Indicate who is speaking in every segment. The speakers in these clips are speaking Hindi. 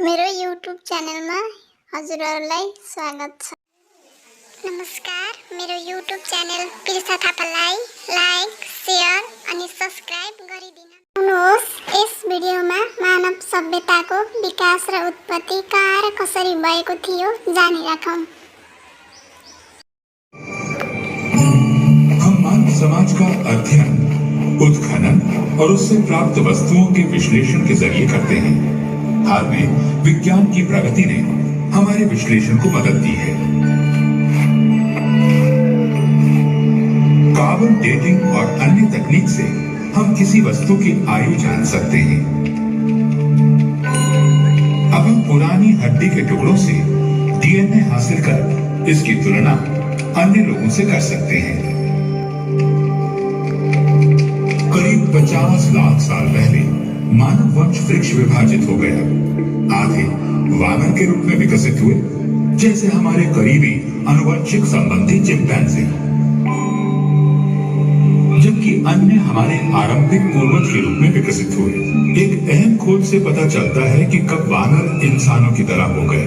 Speaker 1: मेरो YouTube च्यानलमा हजुरहरूलाई स्वागत छ। नमस्कार, मेरो YouTube च्यानल पिर्सा थापालाई लाइक, शेयर अनि सब्स्क्राइब गरिदिनु। आउनुहोस् यस भिडियोमा मानव सभ्यताको विकास र उत्पत्ति कहाँ र कसरी भएको थियो जानिराखौं।
Speaker 2: हम मानव समाज का अध्ययन, उत्खनन और उससे प्राप्त वस्तुओं के विश्लेषण के जरिए करते हैं। हाल में विज्ञान की प्रगति ने हमारे विश्लेषण को मदद दी है। कार्बन डेटिंग और अन्य तकनीक से हम किसी वस्तु की आयु जान सकते हैं। अब हम पुरानी हड्डी के टुकड़ों से डीएनए हासिल कर इसकी तुलना अन्य लोगों से कर सकते हैं। करीब 50 लाख साल पहले मानव वंश वृक्ष विभाजित हो गया। आधे वानर के रूप में विकसित हुए, जैसे हमारे करीबी आनुवंशिक संबंधी चिंपैंजी, जबकि अन्य हमारे आरंभिक पूर्वज के रूप में विकसित हुए। एक अहम खोज से पता चलता है कि कब वानर इंसानों की तरह हो गए।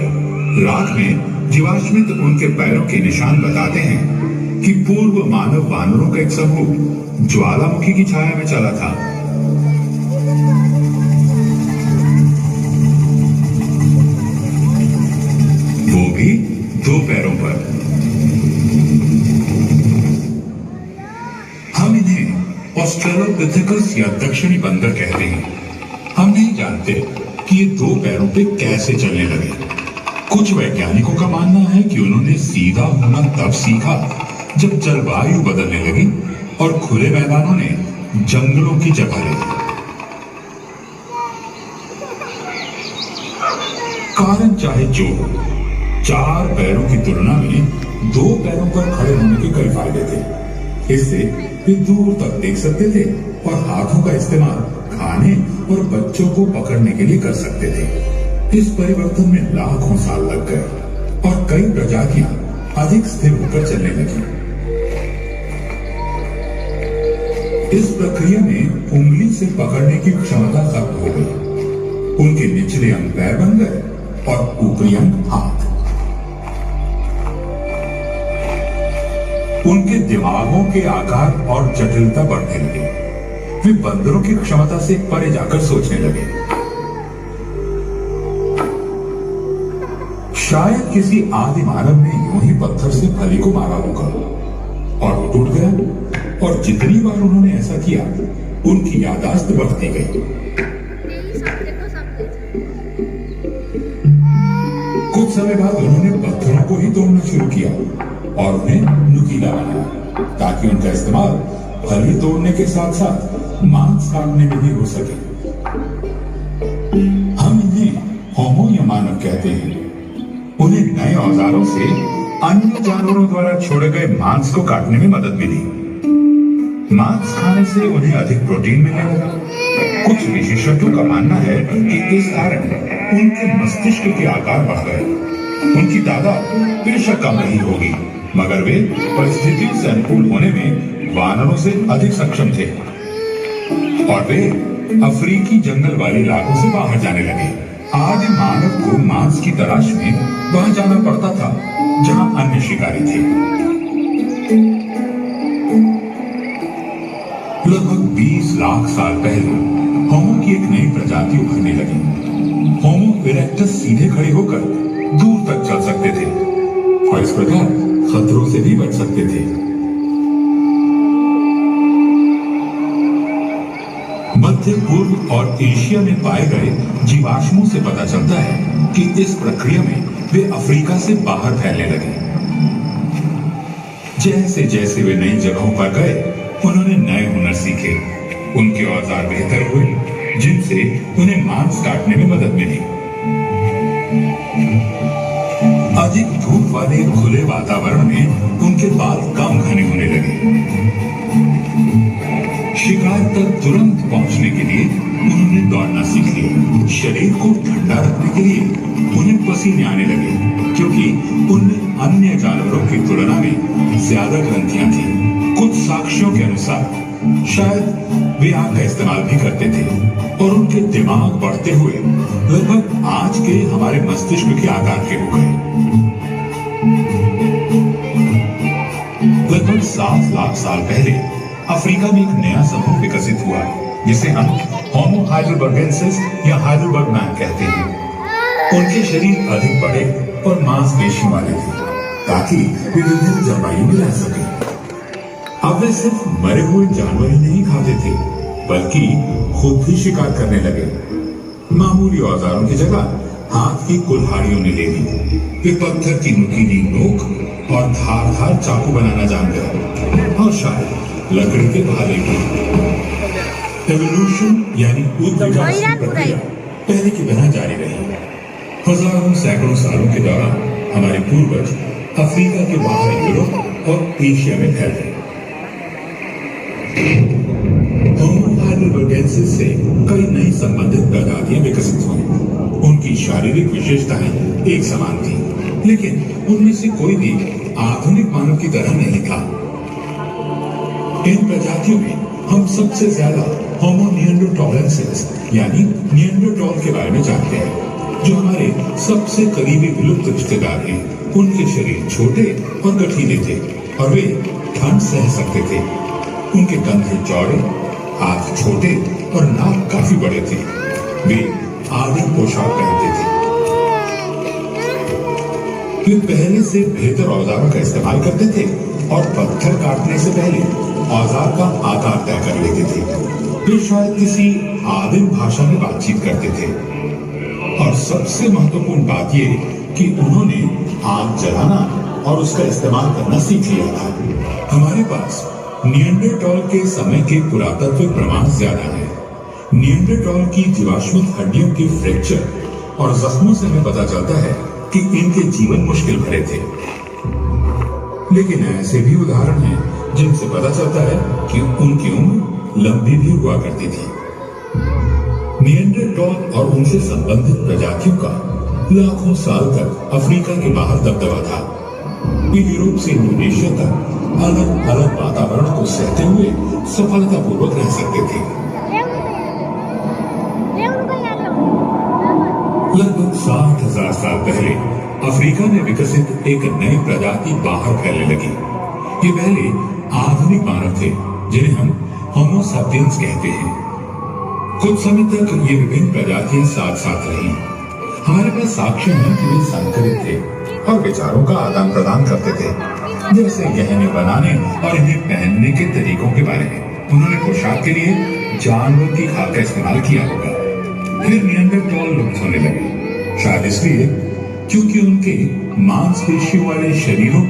Speaker 2: रात में जीवाश्मित उनके पैरों के निशान बताते हैं कि पूर्व मानव वानरों का एक समूह ज्वालामुखी की छाया में चला था। वो भी 2 पैरों पर। हम इन्हें ऑस्ट्रेलोपिथेकस या दक्षिणी बंदर कहते हैं। हम नहीं जानते कि ये 2 पैरों पे कैसे चलने लगे। कुछ वैज्ञानिकों का मानना है कि उन्होंने सीधा होना तब सीखा जब जलवायु बदलने लगी और खुले मैदानों ने जंगलों की जगह ले ली। कारण चाहे जो हो, 4 पैरों की तुलना में 2 पैरों पर खड़े होने के कई फायदे थे। इससे वे दूर तक देख सकते थे और हाथों का इस्तेमाल खाने और बच्चों को पकड़ने के लिए कर सकते थे। इस परिवर्तन में लाखों साल लग गए और कई प्रजातियां अधिक स्थिर होकर चलने लगी। इस प्रक्रिया में उंगली से पकड़ने की क्षमता खत्म हो गई। उनके निचले अंग पैर बन गए और ऊपरी अंग हाथ। उनके दिमागों के आकार और जटिलता बढ़ने लगे। वे बंदरों की क्षमता से परे जाकर सोचने लगे। शायद किसी आदि मानव ने यूं ही पत्थर से फली को मारा होगा और वो टूट गया, और जितनी बार उन्होंने ऐसा किया उनकी याददाश्त बढ़ती गई। कुछ समय बाद उन्होंने पत्थरों को ही तोड़ना शुरू किया और उन्हें नुकीला बनाया, ताकि उनका इस्तेमाल फली तोड़ने के साथ साथ मांस काटने में भी हो सके। हम इन्हें होमो या मानव कहते हैं। उन्हें नए औजारों से अन्य जानवरों द्वारा छोड़े गए मांस को काटने में मदद मिली। मांस खाने से उन्हें अधिक प्रोटीन मिलने लगा। कुछ विशेषज्ञों का मानना है कि इस कारण उनके मस्तिष्क के आकार बढ़ गए। उनकी तादाद बेशक कम नहीं होगी, मगर वे परिस्थितियों से अनुकूल होने में वानरों से अधिक सक्षम थे और वे अफ्रीकी जंगल वाले इलाकों से बाहर जाने लगे। आदि मानव को मांस की तलाश में वहां जाना पड़ता था जहां अन्य शिकारी थे। लगभग 20 लाख साल पहले होमो की एक नई प्रजाति उभरने लगी। होमो इरेक्टस सीधे खड़े होकर दूर तक चल सकते थे और इस प्रकार खतरों से भी बच सकते थे। मध्य पूर्व और एशिया में पाए गए जीवाश्मों से पता चलता है कि इस प्रक्रिया में वे अफ्रीका से बाहर फैलने लगे। जैसे जैसे वे नई जगहों पर गए, उन्होंने नए हुनर सीखे। उनके औजार बेहतर हुए, जिनसे उन्हें मांस काटने में मदद मिली। अधिक धूप वाले खुले वातावरण में उनके बाल कम घने होने लगे। शिकार तक तुरंत पहुंचने के लिए उन्होंने दौड़ना सीख लिया। शरीर को ठंडा रखने के लिए उन्हें पसीने आने लगे, क्योंकि उनमें अन्य जानवरों की तुलना में ज्यादा ग्रंथियां थी। कुछ साक्ष्यों के अनुसार शायद वे आग का इस्तेमाल भी करते थे और उनके दिमाग बढ़ते हुए लगभग आज के हमारे मस्तिष्क के आकार के हो गए। लगभग 7 लाख साल पहले अफ्रीका में एक नया समूह विकसित हुआ जिसे हम होमो हाइडेलबर्गेंसिस या हाइडेलबर्ग मैन कहते हैं। उनके शरीर अधिक बड़े और मांसपेशियों वाले थे ताकि वे विभिन्न जलवायु में रह सके। अब वे सिर्फ मरे हुए जानवर ही नहीं खाते थे बल्कि खुद भी शिकार करने लगे। मामूली औजारों की जगह हाथ की कुल्हाड़ियों ने ले ली। वे पत्थर की नुकीली नोक और धारदार चाकू बनाना जान गए और शायद लकड़ी के भाले भी। एवोल्यूशन यानी उत्विकास की प्रक्रिया पहले की तरह जारी रही। हजारों सैकड़ों सालों के दौरान हमारे पूर्वज अफ्रीका के बाहर यूरोप और एशिया में फैल गए। होमो हाइडेलबर्गेंसिस से कई नई संबंधित प्रजातियां विकसित हुई। उनकी शारीरिक विशेषताएं एक समान थी, लेकिन उनमें से कोई भी आधुनिक मानव की तरह नहीं था। इन प्रजातियों में हम सबसे ज्यादा होमो निएंडरथालेंसिस यानी निएंडरथॉल के बारे में जानते हैं, जो हमारे सबसे करीबी विलुप्त रिश्तेदार हैं। उनके शरीर छोटे और गठीले थे और वे ठंड सह सकते थे। उनके कंधे चौड़े, हाथ छोटे और नाक काफी बड़े थे। वे आदिम पोशाक पहनते थे। वे पहले से बेहतर औजारों का इस्तेमाल करते थे और पत्थर काटने से पहले औजार का आकार तय कर लेते थे। वे शायद किसी आदिम भाषा में बातचीत करते थे। और सबसे महत्वपूर्ण बात यह कि उन्होंने आग जलाना और उसका इस्तेमाल करना सीख लिया था। हमारे पास निएंडरथॉल के समय के पुरातत्विक प्रमाण ज्यादा है। निएंडरथॉल की जीवाश्मिक हड्डियों के फ्रैक्चर और जख्मों से हमें पता चलता है कि इनके जीवन मुश्किल भरे थे। लेकिन ऐसे भी उदाहरण हैं जिनसे पता चलता है कि उनकी उम्र लंबी भी हुआ करती थी। निएंडरथॉल और उनसे संबंधित प्रजातियों का लाखों साल तक अफ्रीका के बाहर दबदबा था। वे यूरोप से इंडोनेशिया तक अलग अलग वातावरण को सहते हुए सफलतापूर्वक रह सकते थे। लगभग 60,000 साल पहले अफ्रीका में विकसित एक नई प्रजाति बाहर फैलने लगी। ये पहले आधुनिक मानव थे जिन्हें हम होमो सैपियंस कहते हैं। कुछ समय तक ये विभिन्न प्रजातियां साथ साथ रही। हमारे पास साक्ष्य है कि वे संकरित थे और विचारों का आदान प्रदान करते थे, जैसे गहने बनाने और इन्हें पहनने के तरीकों के बारे में। उन्होंने पोशाक के लिए जानवर की खाल का इस्तेमाल किया होगा। फिर निएंडरथॉल लुप्त होने लगे, शायद इसलिए क्योंकि उनके मांसपेशियों वाले शरीरों